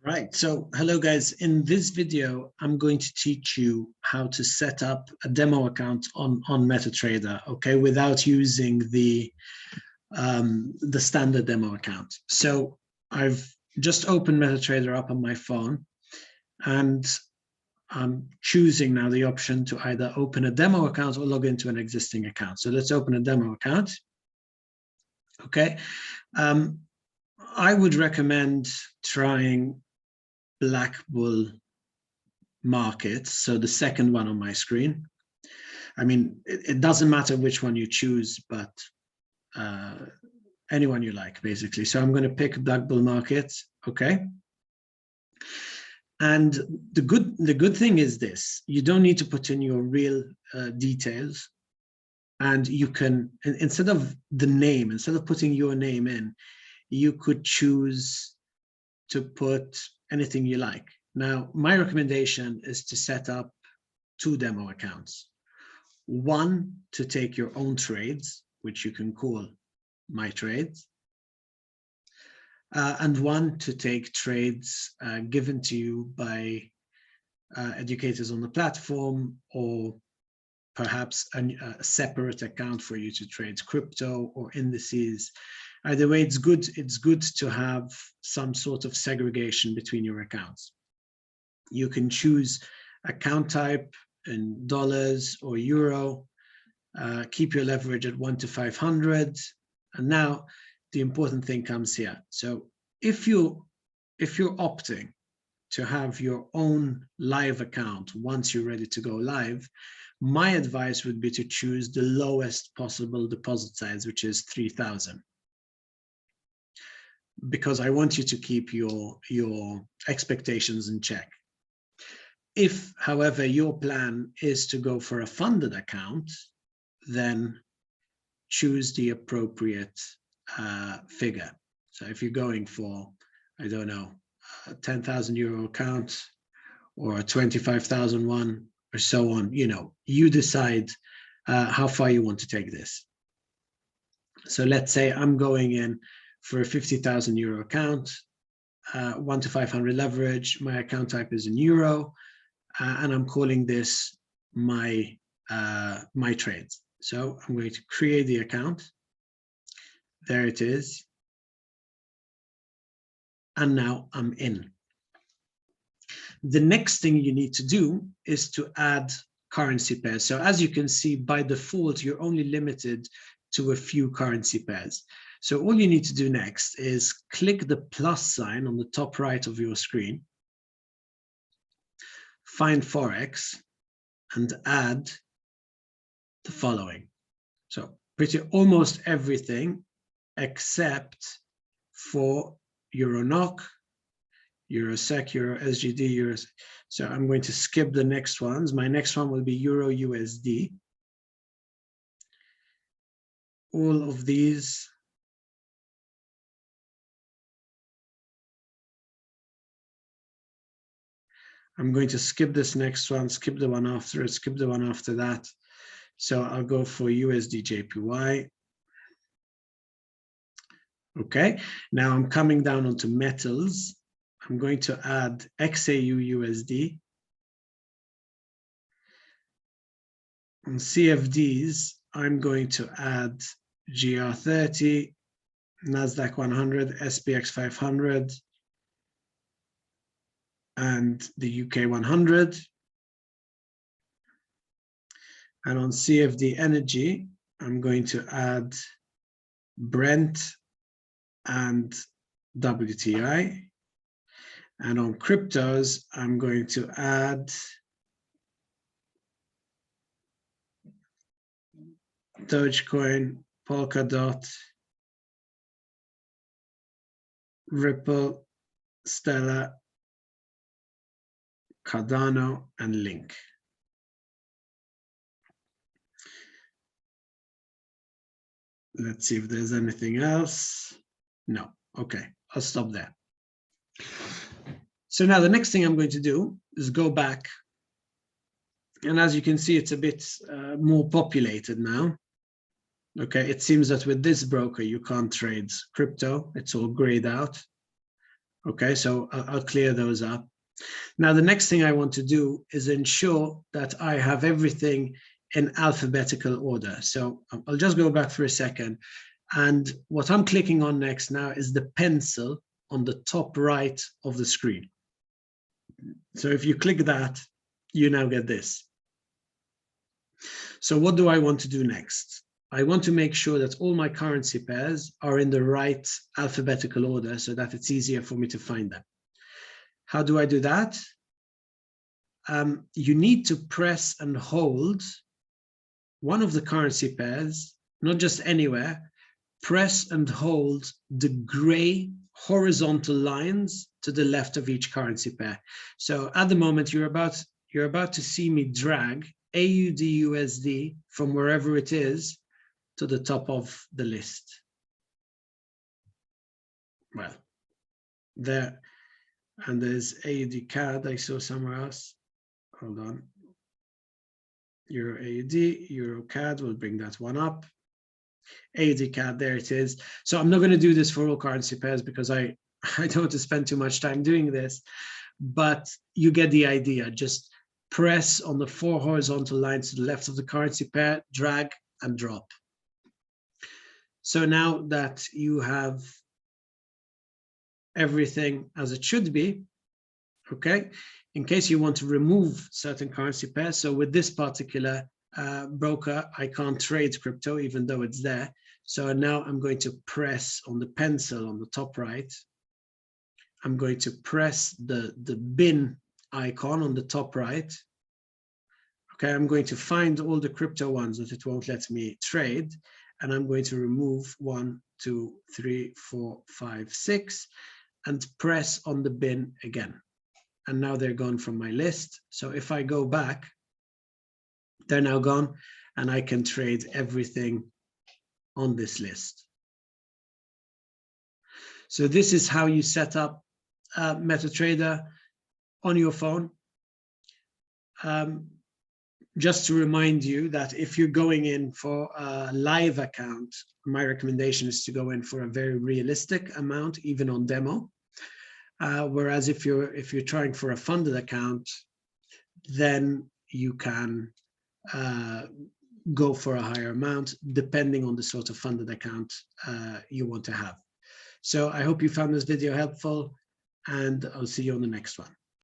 Right, so hello guys. In this video, I'm going to teach you how to set up a demo account on MetaTrader, okay, without using the standard demo account. So I've just opened MetaTrader up on my phone, and I'm choosing now the option to either open a demo account or log into an existing account. So let's open a demo account, okay. I would recommend trying Black Bull Markets, so the second one on my screen. I mean, it doesn't matter which one you choose, but anyone you like, basically. So I'm going to pick Black Bull Markets, okay? And the good thing is this: you don't need to put in your real details, and you can, instead of the name, instead of putting your name in, you could choose to put anything you like. Now, my recommendation is to set up 2 demo accounts. One to take your own trades, which you can call My Trades, and one to take trades given to you by educators on the platform, or perhaps a separate account for you to trade crypto or indices. Either way, it's good to have some sort of segregation between your accounts. You can choose account type in dollars or euro, keep your leverage at 1 to 500. And now the important thing comes here. So if you're opting to have your own live account once you're ready to go live, my advice would be to choose the lowest possible deposit size, which is 3,000. Because I want you to keep your expectations in check. If, however, your plan is to go for a funded account, then choose the appropriate figure. So if you're going for, I don't know, a 10,000 euro account or a 25,000 one or so on, you decide how far you want to take this. So let's say I'm going in for a 50,000 euro account, 1 to 500 leverage. My account type is in euro, and I'm calling this my trades. So I'm going to create the account. There it is. And now I'm in. The next thing you need to do is to add currency pairs. So as you can see, by default, you're only limited to a few currency pairs. So all you need to do next is click the plus sign on the top right of your screen, find Forex, and add the following. So almost everything except for Euro NOK, Euro SEK, Euro SGD, Euros. So I'm going to skip the next ones. My next one will be Euro USD. All of these I'm going to skip this next one, skip the one after it, skip the one after that. So I'll go for USD JPY. Okay, now I'm coming down onto metals. I'm going to add XAU USD. On CFDs, I'm going to add GR30, NASDAQ 100, SPX 500, and the UK 100. And on CFD energy, I'm going to add Brent and WTI. And on cryptos, I'm going to add Dogecoin, Polkadot, Ripple, Stellar, Cardano, and Link. Let's see if there's anything else. No. Okay, I'll stop there. So now the next thing I'm going to do is go back. And as you can see, it's a bit more populated now. Okay, it seems that with this broker, you can't trade crypto. It's all grayed out. Okay, so I'll clear those up. Now, the next thing I want to do is ensure that I have everything in alphabetical order. So I'll just go back for a second. And what I'm clicking on next now is the pencil on the top right of the screen. So if you click that, you now get this. So what do I want to do next? I want to make sure that all my currency pairs are in the right alphabetical order so that it's easier for me to find them. How do I do that? You need to press and hold one of the currency pairs, not just anywhere. Press and hold the gray horizontal lines to the left of each currency pair. So at the moment, you're about to see me drag AUD/USD from wherever it is to the top of the list. Well, there, and there's AUD/CAD I saw somewhere else. Hold on. Euro AUD, Euro CAD, we'll bring that one up. AUD/CAD, there it is. So I'm not going to do this for all currency pairs because I don't want to spend too much time doing this, but you get the idea. Just press on the 4 horizontal lines to the left of the currency pair, drag and drop. So now that you have everything as it should be, okay, in case you want to remove certain currency pairs, so with this particular broker, I can't trade crypto even though it's there. So now I'm going to press on the pencil on the top right. I'm going to press the bin icon on the top right. Okay, I'm going to find all the crypto ones that it won't let me trade, and I'm going to remove 1, 2, 3, 4, 5, 6, and press on the bin again. And now they're gone from my list. So if I go back, they're now gone, and I can trade everything on this list. So this is how you set up MetaTrader on your phone. Just to remind you that if you're going in for a live account, my recommendation is to go in for a very realistic amount, even on demo. Whereas if you're trying for a funded account, then you can go for a higher amount depending on the sort of funded account you want to have. So I hope you found this video helpful, and I'll see you on the next one.